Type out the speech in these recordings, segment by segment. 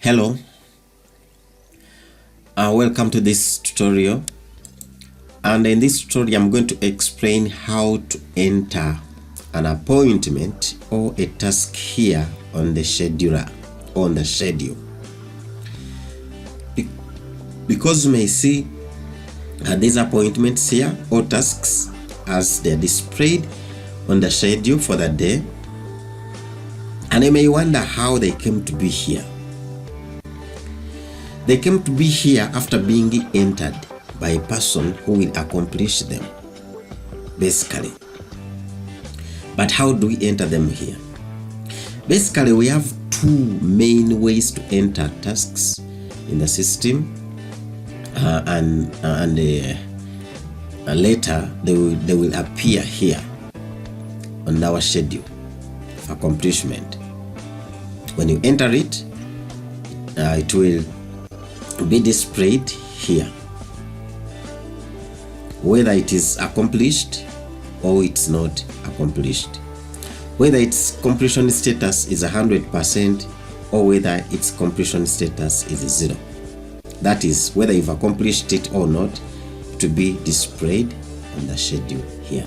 Hello, welcome to this tutorial, and in this tutorial I'm going to explain how to enter an appointment or a task here on the scheduler, on the schedule. Because you may see these appointments here or tasks as they're displayed on the schedule for the day, and you may wonder how they came to be here. They came to be here after being entered by a person who will accomplish them, basically. But how do we enter them here? Basically, we have two main ways to enter tasks in the system, and later they will appear here on our schedule of accomplishment. When you enter it, it will be displayed here, whether it is accomplished or it's not accomplished, whether its completion status is 100% or whether its completion status is 0. That is, whether you've accomplished it or not, to be displayed on the schedule here.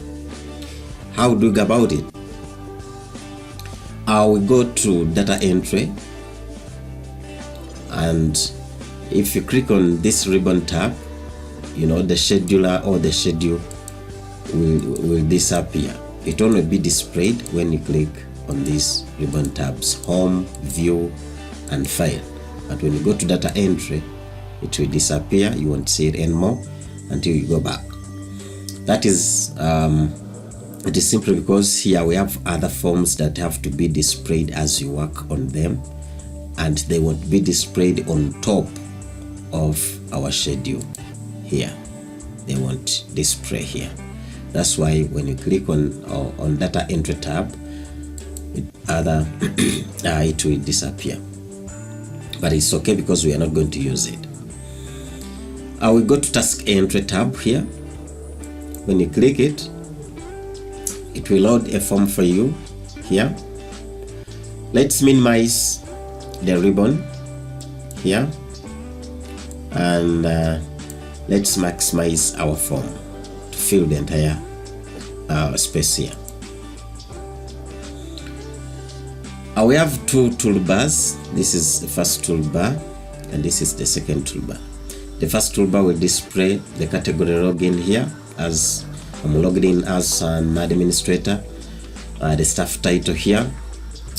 How do we go about it? We go to data entry, and if you click on this ribbon tab, the scheduler or the schedule will disappear. It will only be displayed when you click on these ribbon tabs: home, view, and file. But when you go to data entry, it will disappear. You won't see it anymore until you go back. That is, it is simply because here we have other forms that have to be displayed as you work on them, and they won't be displayed on top of our schedule here. They won't display here. That's why when you click on data entry tab, it will disappear. But it's okay because we are not going to use it. We go to task entry tab here. When you click it, it will load a form for you here. Let's minimize the ribbon here, and let's maximize our form to fill the entire space here. We have two toolbars. This is the first toolbar and this is the second toolbar. The first toolbar will display the category login here, as I'm logged in as an administrator. The staff title here,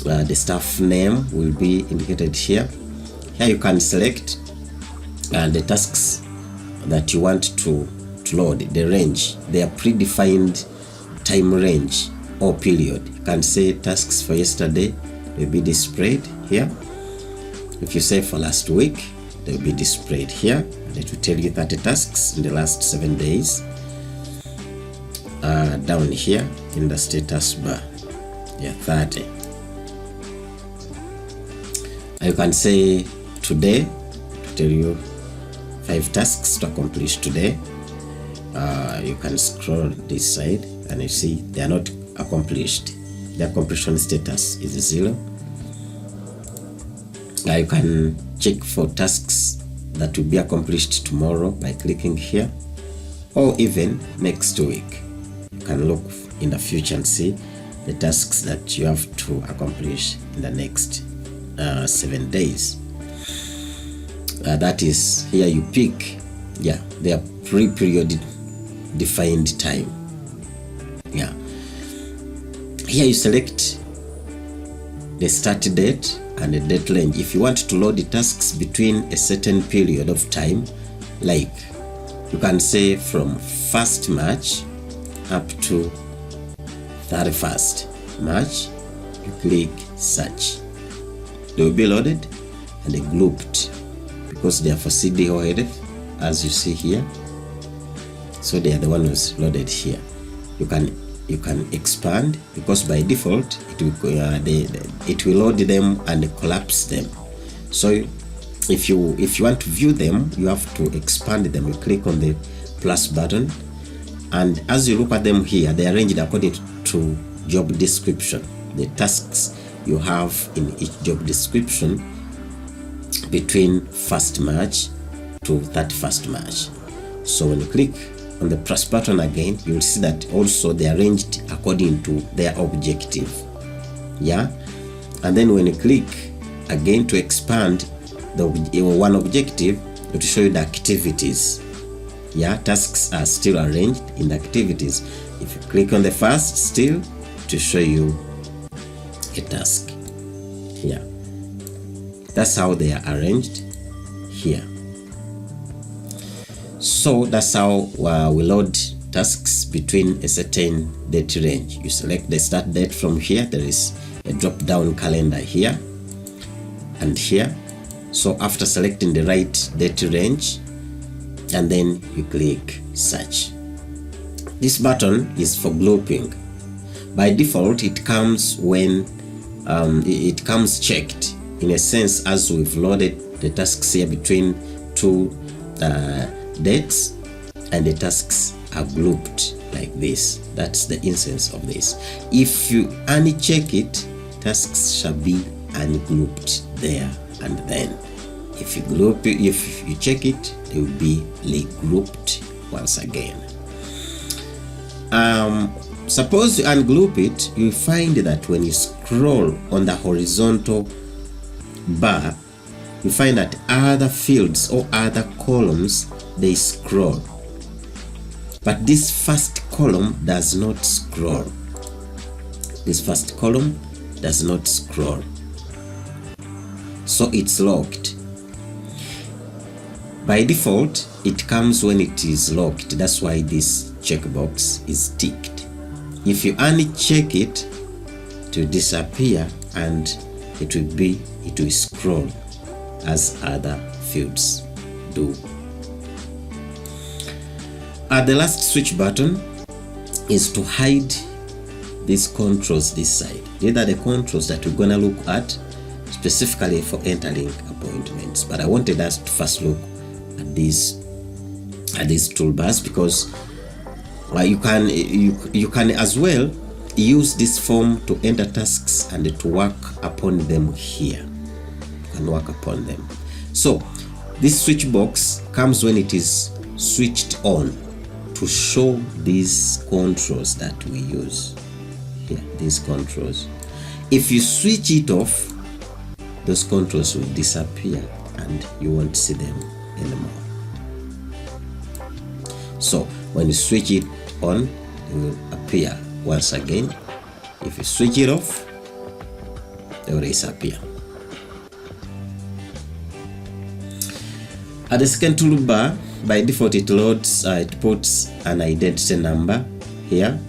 the staff name will be indicated here. Here you can select the tasks that you want to load, the range, their predefined time range or period. You can say tasks for yesterday will be displayed here. If you say for last week, they will be displayed here, and it will tell you 30 tasks in the last 7 days. Down here in the status bar, 30. You can say today to tell you 5 tasks to accomplish today. You can scroll this side and you see they are not accomplished. Their completion status is 0. You can check for tasks that will be accomplished tomorrow by clicking here, or even next week. You can look in the future and see the tasks that you have to accomplish in the next 7 days. That is, here you pick their pre-period defined time. Here you select the start date and the date range. If you want to load the tasks between a certain period of time, like you can say from 1st March up to 31st March, you click search. They will be loaded and they grouped because they are for CD or health, as you see here. So they are the ones loaded here. You can expand, because by default it will load them and collapse them. So if you want to view them, you have to expand them. You click on the plus button, and as you look at them here, they are arranged according to job description, the tasks you have in each job description between 1st March to 31st March. So when you click on the plus button again, you will see that also they are arranged according to their objective. Yeah, and then when you click again to expand the one objective, it will show you the activities. Yeah, tasks are still arranged in the activities. If you click on the first, still to show you a task here. That's how they are arranged here. So that's how we load tasks between a certain date range. You select the start date from here. There is a drop down calendar here and here. So after selecting the right date range, and then you click search. This button is for grouping. By default, it comes when it comes checked, in a sense, as we've loaded the tasks here between two dates, and the tasks are grouped like this. That's the instance of this. If you uncheck it, tasks shall be ungrouped there and then. If you check it, they will be regrouped once again. Suppose you ungroup it, you find that when you scroll on the horizontal bar, you find that other fields or other columns, they scroll. But this first column does not scroll. This first column does not scroll. So it's locked. By default, it comes when it is locked. That's why this checkbox is ticked. If you uncheck it, it will disappear and it will scroll as other fields do. The last switch button is to hide these controls this side. These are the controls that we're gonna look at specifically for entering appointments. But I wanted us to first look at these toolbars, because you can as well use this form to enter tasks and to work upon them here. You can work upon them. So this switch box comes when it is switched on to show these controls that we use here, these controls. If you switch it off, those controls will disappear and you won't see them anymore. So when you switch it on, they will appear once again. If you switch it off, they will disappear. At the second toolbar, by default it loads, it puts an identity number here.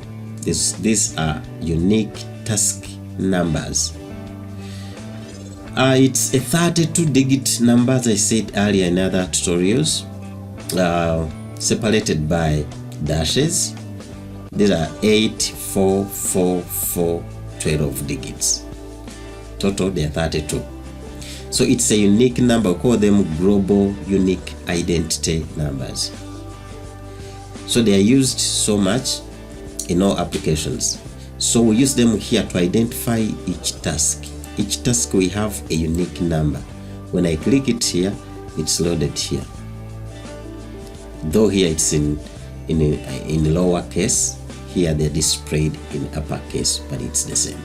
These are unique task numbers. It's a 32-digit number, as I said earlier in other tutorials, separated by dashes. These are 8, 4, 4, 4, 12 digits. Total, they are 32. So it's a unique number. We call them global unique identity numbers. So they are used so much in all applications. So we use them here to identify each task. Each task we have a unique number. When I click it here, it's loaded here. Though here it's in lowercase, here they're displayed in uppercase, but it's the same.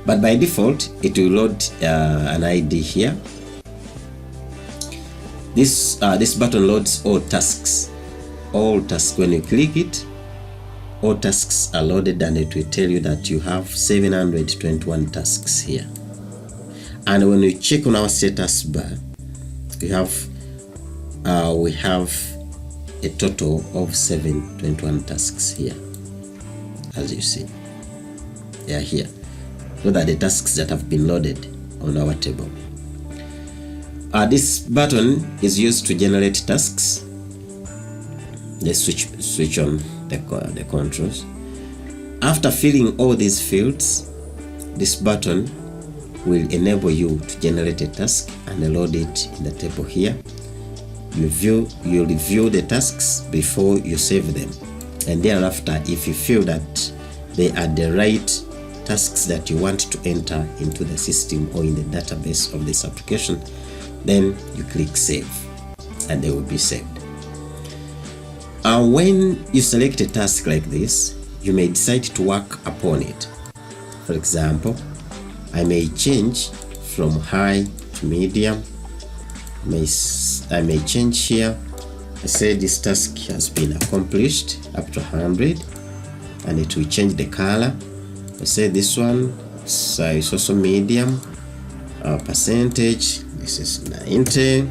But by default, it will load an ID here. This button loads all tasks. All tasks. When you click it, all tasks are loaded, and it will tell you that you have 721 tasks here. And when you check on our status bar, we have a total of 721 tasks here. As you see, they are here. Those are the tasks that have been loaded on our table. This button is used to generate tasks. let's switch on the controls. After filling all these fields, this button will enable you to generate a task and load it in the table here. You review the tasks before you save them, and thereafter, if you feel that they are the right tasks that you want to enter into the system or in the database of this application, then you click save and they will be saved. When you select a task like this, you may decide to work upon it. For example, I may change from high to medium. I may change here. I say this task has been accomplished up to 100, and it will change the color. I say this one is also medium. Percentage, this is 90.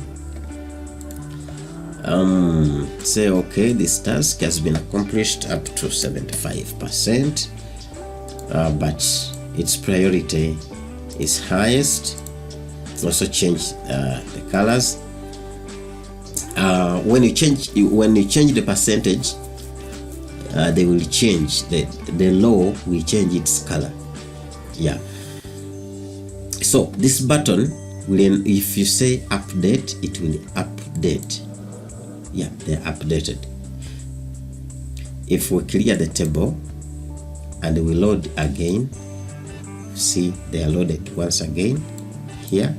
Say okay, this task has been accomplished up to 75%, but its priority is highest. Also change the colors. When you change the percentage, they will change the low will change its color. Yeah. So this button will, if you say update, it will update. Yeah, they're updated. If we clear the table and we load again, see they are loaded once again here.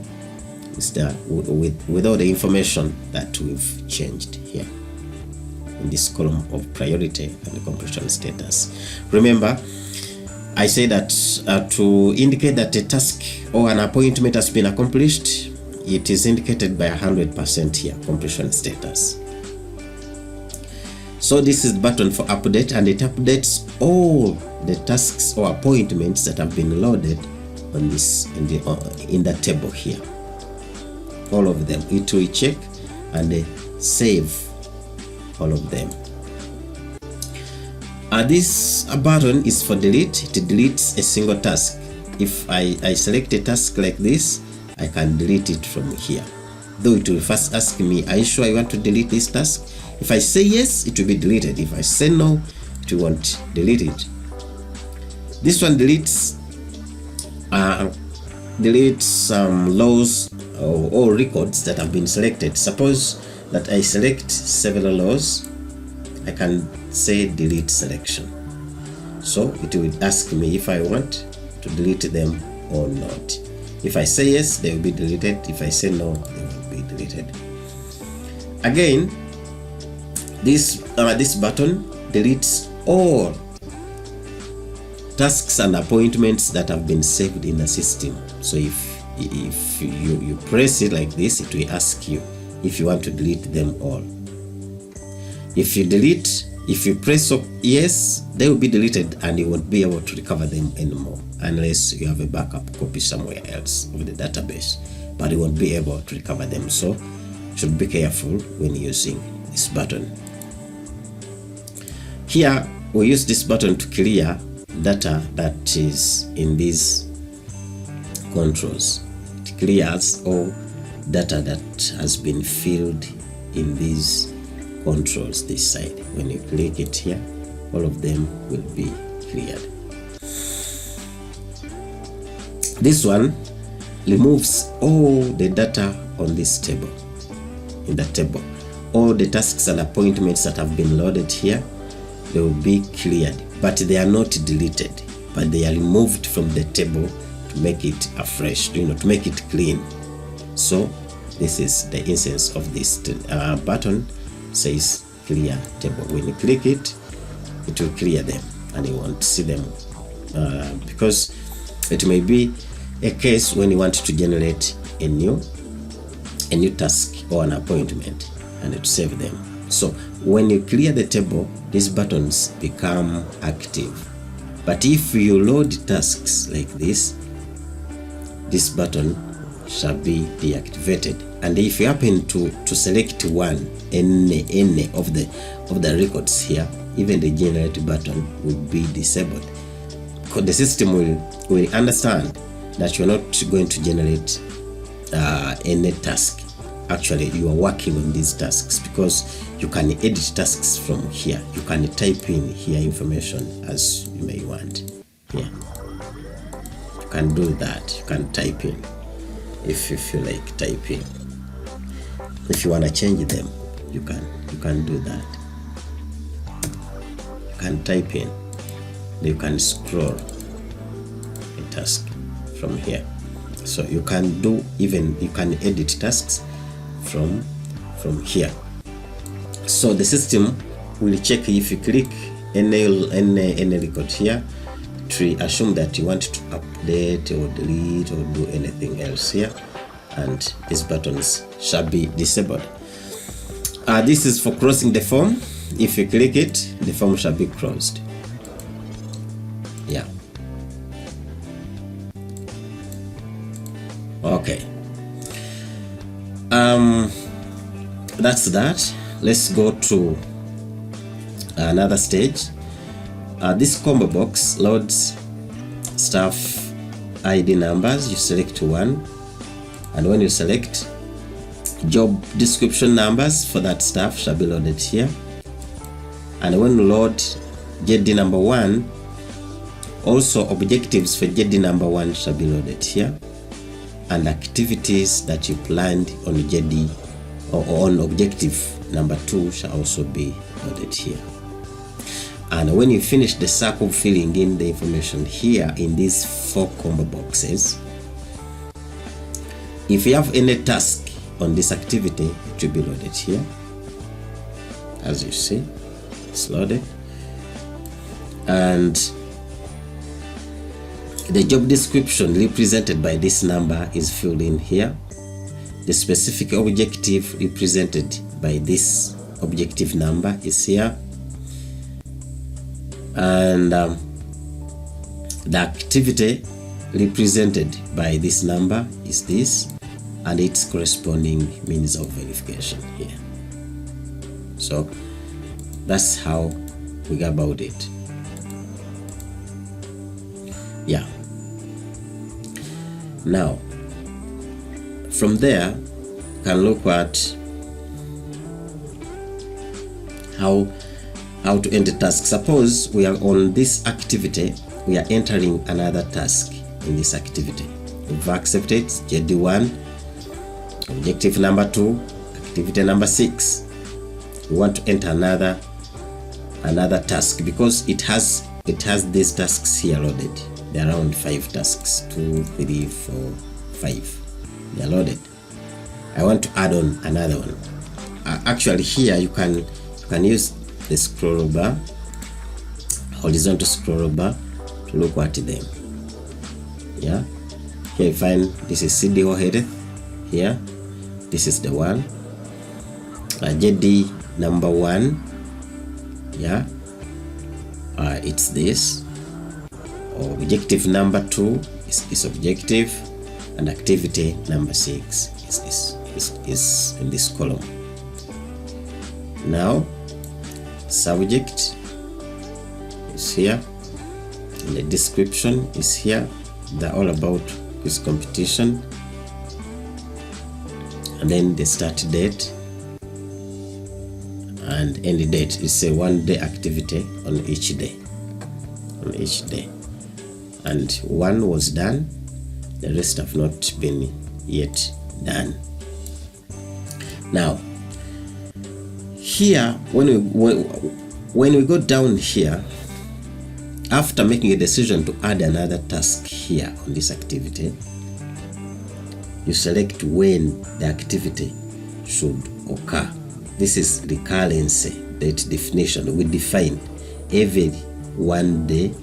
It's there with all the information that we've changed here in this column of priority and completion status. Remember, I say that to indicate that a task or an appointment has been accomplished, it is indicated by 100% here, completion status. So this is the button for update, and it updates all the tasks or appointments that have been loaded on this in the table here. All of them. It will check and save all of them. This button is for delete. It deletes a single task. If I select a task like this, I can delete it from here. Though it will first ask me, are you sure I want to delete this task? If I say yes, it will be deleted. If I say no, it won't delete it. This one deletes some laws or records that have been selected. Suppose that I select several laws, I can say delete selection. So it will ask me if I want to delete them or not. If I say yes, they will be deleted. If I say no, they will be deleted. Again, this button deletes all tasks and appointments that have been saved in the system. So if you press it like this, it will ask you if you want to delete them all. If you press yes, they will be deleted and you won't be able to recover them anymore unless you have a backup copy somewhere else of the database, but you won't be able to recover them. So you should be careful when using this button. Here we use this button to clear data that is in these controls. It clears all data that has been filled in these controls this side. When you click it here, all of them will be cleared. This one removes all the data on this table. In the table, all the tasks and appointments that have been loaded here, they will be cleared, but they are not deleted, but they are removed from the table to make it afresh, to make it clean. So this is the essence of this button. Says clear table. When you click it, it will clear them and you won't see them because it may be a case when you want to generate a new task or an appointment and it save them. So when you clear the table, these buttons become active. But if you load tasks like this button shall be deactivated. And if you happen to select one, any of the records here, even the generate button will be disabled. Because the system will understand that you're not going to generate any task. Actually, you are working on these tasks because you can edit tasks from here. You can type in here information as you may want. Here, you can do that. You can type in if you feel like typing. If you want to change them, you can do that. You can type in. You can scroll a task from here. So you can do you can edit tasks from here. So the system will check if you click any record here to assume that you want to update or delete or do anything else here, and these buttons shall be disabled. This is for closing the form. If you click it, the form shall be closed. Yeah. Okay. That's that. Let's go to another stage. This combo box loads staff ID numbers. You select one, and when you select, job description numbers for that staff shall be loaded here. And when you load JD number 1, also objectives for JD number 1 shall be loaded here, and activities that you planned on JD or on objective number 2 shall also be loaded here. And when you finish the circle filling in the information here in these 4 combo boxes, if you have any task on this activity, it will be loaded here. As you see, it's loaded. And the job description represented by this number is filled in here. The specific objective represented by this objective number is here. And the activity represented by this number is this, and its corresponding means of verification here. So that's how we go about it. Yeah. Now, from there, you can look at how to enter task. Suppose we are on this activity, we are entering another task in this activity. We've accepted JD1, objective number 2, activity number 6. We want to enter another task because it has these tasks here loaded. There are around 5 tasks, 2, 3, 4, 5. They are loaded. I want to add on another one. Actually, here you can use the scroll bar, horizontal scroll bar, to look at them. Yeah. Here you find this is CDO header. Here, this is the one. JD number 1. Yeah. It's this. Objective number 2 is this objective, and activity number 6 is in this column. Now, subject is here, and the description is here. They're all about quiz competition, and then the start date and end date. It's a 1-day activity on each day. And 1 was done, the rest have not been yet done. Now, here, when we go down here, after making a decision to add another task here on this activity, you select when the activity should occur. This is recurrency date definition. We define every 1 day,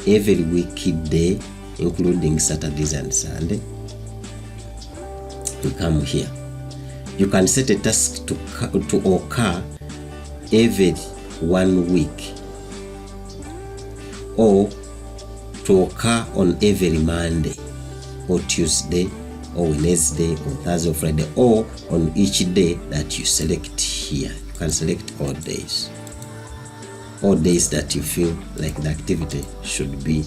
every weekday, including Saturdays and Sunday. You come here. You can set a task to occur every 1 week, or to occur on every Monday or Tuesday or Wednesday or Thursday or Friday, or on each day that you select here. You can select all days that you feel like the activity should be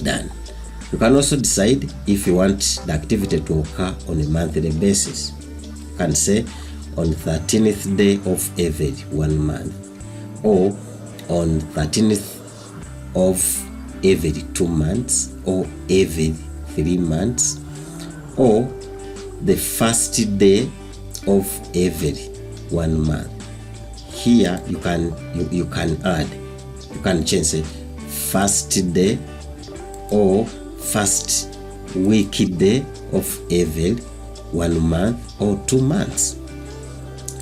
done. You can also decide if you want the activity to occur on a monthly basis. You can say on 13th day of every 1 month, or on 13th of every 2 months, or every 3 months, or the first day of every 1 month. Here you can add, you can change it first day or first weekday of every 1 month or 2 months.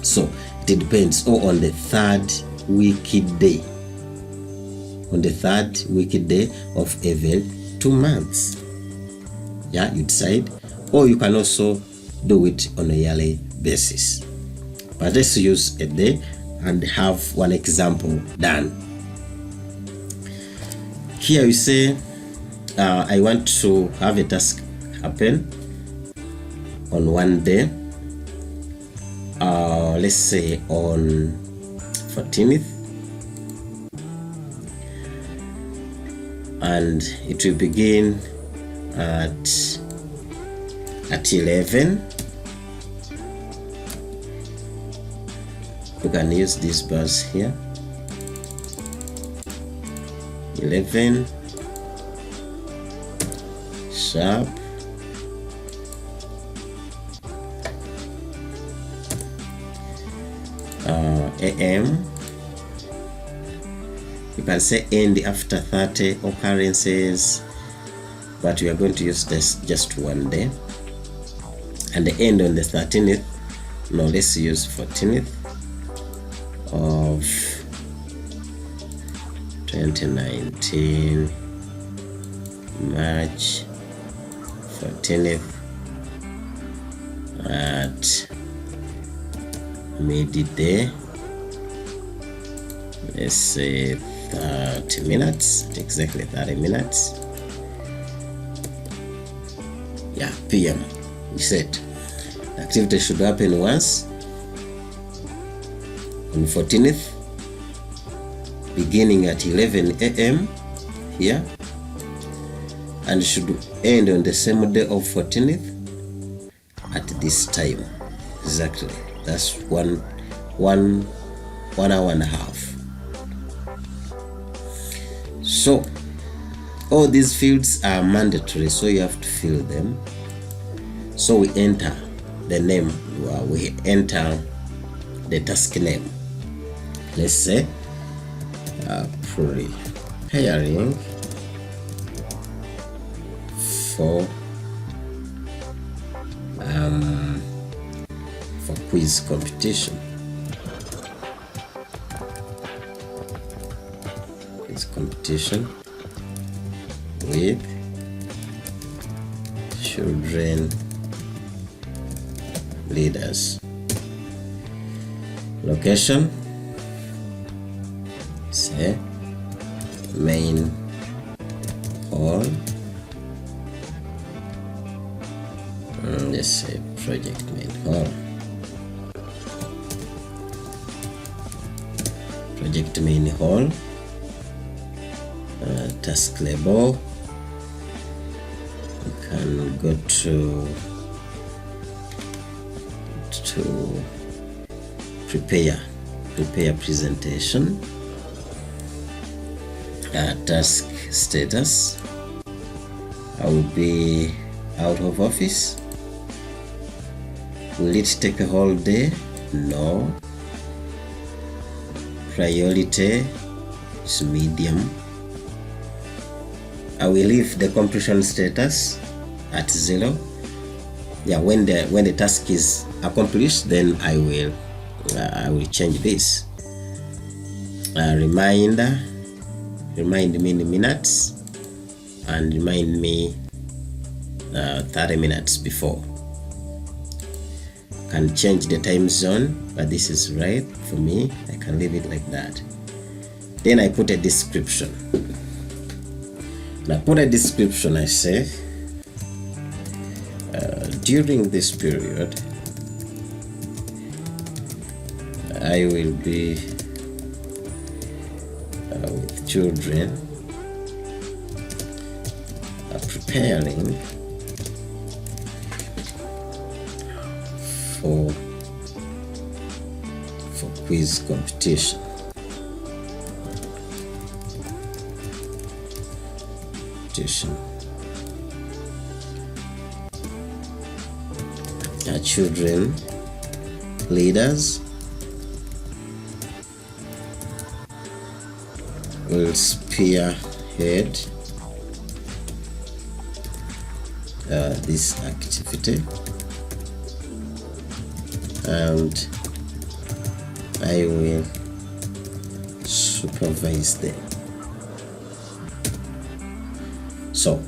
So it depends, or on the third weekday, on the third weekday of every 2 months. Yeah, you decide, or you can also do it on a yearly basis. But let's use a day and have one example done. Here you say, I want to have a task happen on one day, let's say on 14th, and it will begin at 11. You can use this bars here, 11 sharp, AM. You can say end after 30 occurrences, but we are going to use this just one day, and the end on the 13th. Now let's use 14th of 2019, March 14th at midday. Let's say 30 minutes, exactly 30 minutes. Yeah, PM. We said the activity should happen once on 14th, beginning at 11 a.m. here, and should end on the same day of 14th at this time exactly. That's one hour and a half. So all these fields are mandatory, so you have to fill them. So we enter the name, we enter the task name. Let's say preparing for quiz competition. Quiz competition with children leaders. Location, say main hall, let's say project main hall. Project main hall. Task label, you can go to prepare presentation. Task status, I will be out of office. Will it take a whole day? No. Priority is medium. I will leave the completion status at 0. Yeah, when the task is accomplished, then I will change this. Remind me in minutes, and remind me 30 minutes before. Can change the time zone, but this is right for me. I can leave it like that. Then I put a description. Now put a description, I say, during this period, I will be with children preparing for quiz competition. Children leaders will spearhead this activity, and I will supervise them. So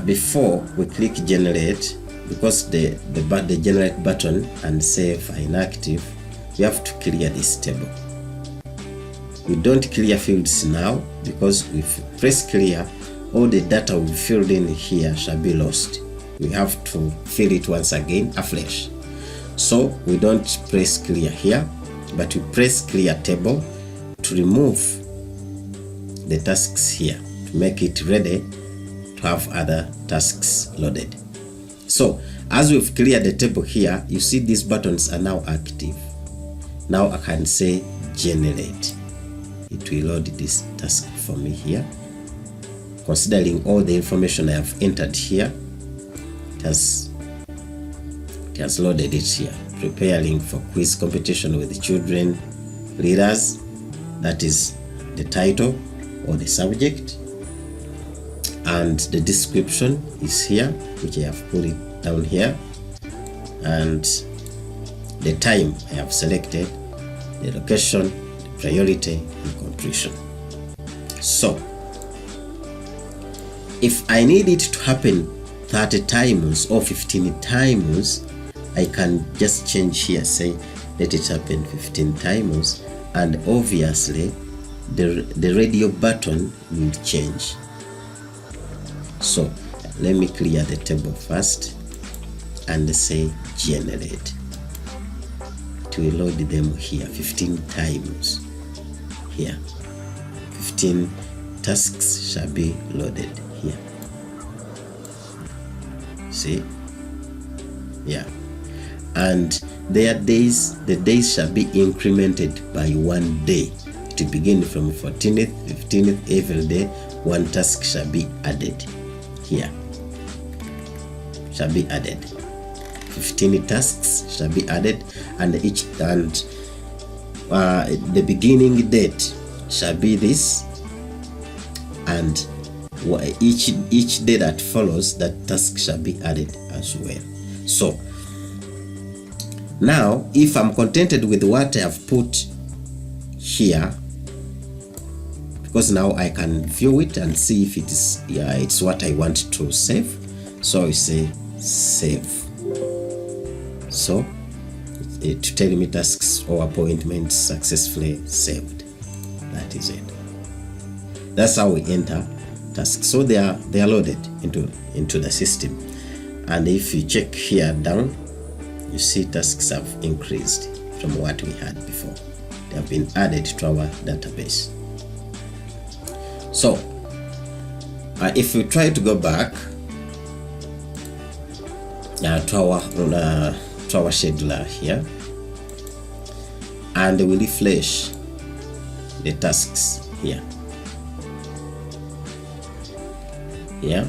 before we click generate, because the generate button and save are inactive, we have to clear this table. We don't clear fields now, because if we press clear, all the data we filled in here shall be lost. We have to fill it once again afresh. So we don't press clear here, but we press clear table to remove the tasks here, to make it ready to have other tasks loaded. So as we've cleared the table here, you see these buttons are now active. Now I can say generate. It will load this task for me here. Considering all the information I have entered here, it has loaded it here. Preparing for quiz competition with the children leaders. That is the title or the subject, and the description is here, which I have put it down here, and the time I have selected, the location, the priority, and completion. So if I need it to happen 30 times or 15 times, I can just change here, say let it happen 15 times, and obviously the radio button will change. So let me clear the table first and say generate. It will load them here 15 times. Here 15 tasks shall be loaded here. See? Yeah. And their days, the days shall be incremented by 1 day. To begin from 14th, 15th, every day, one task shall be added here. Shall be added. 15 tasks shall be added, and the beginning date shall be this, and each day that follows, that task shall be added as well. So now if I'm contented with what I have put here, because now I can view it and see if it is, it's what I want to save. So I say save. So to tell me tasks or appointments successfully saved. That is it. That's how we enter tasks. So they are loaded into the system. And if you check here down, you see tasks have increased from what we had before. They have been added to our database. So if we try to go back to our scheduler here, and we refresh the tasks here. Yeah.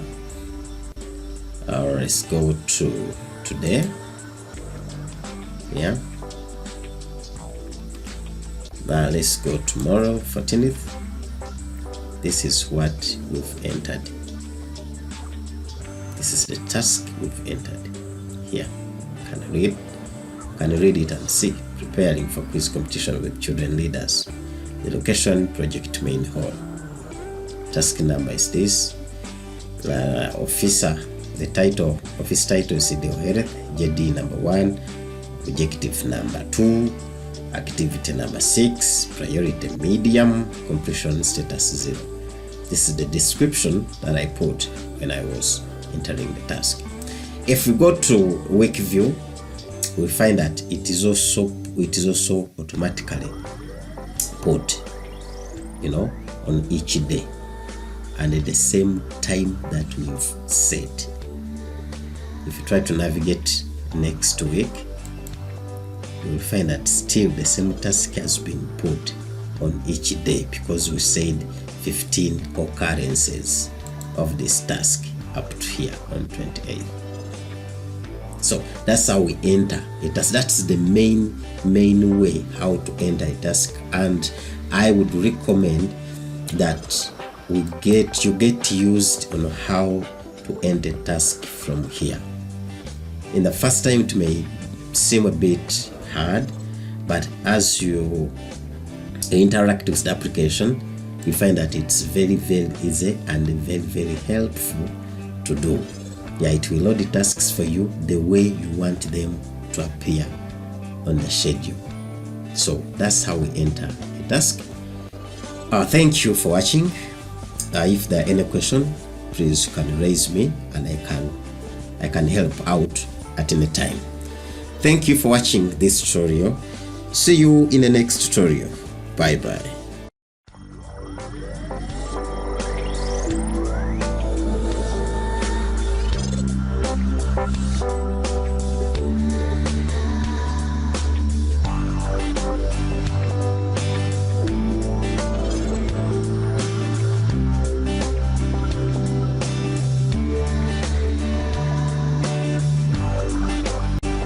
Let's go to today. Yeah. Now let's go tomorrow, 14th. This is what we've entered. This is the task we've entered here. Can read it and see. Preparing for quiz competition with children leaders. The location, project main hall. Task number is this. Officer, the title, office title is CDO Health, JD number 1, objective number 2, activity number 6, priority medium, completion status 0. This is the description that I put when I was entering the task. If we go to week view, we find that it is also automatically put, on each day and at the same time that we've set. If you try to navigate next week, you will find that still the same task has been put on each day, because we said 15 occurrences of this task up to here on 28th. So that's how we enter a task. That's the main way how to enter a task, and I would recommend that you get used on how to enter a task from here. In the first time it may seem a bit hard, but as you interact with the application, you find that it's very easy and very helpful to do. Yeah, it will load the tasks for you the way you want them to appear on the schedule. So that's how we enter a task. Thank you for watching. If there are any question, please you can raise me and I can help out at any time. Thank you for watching this tutorial. See you in the next tutorial. Bye bye.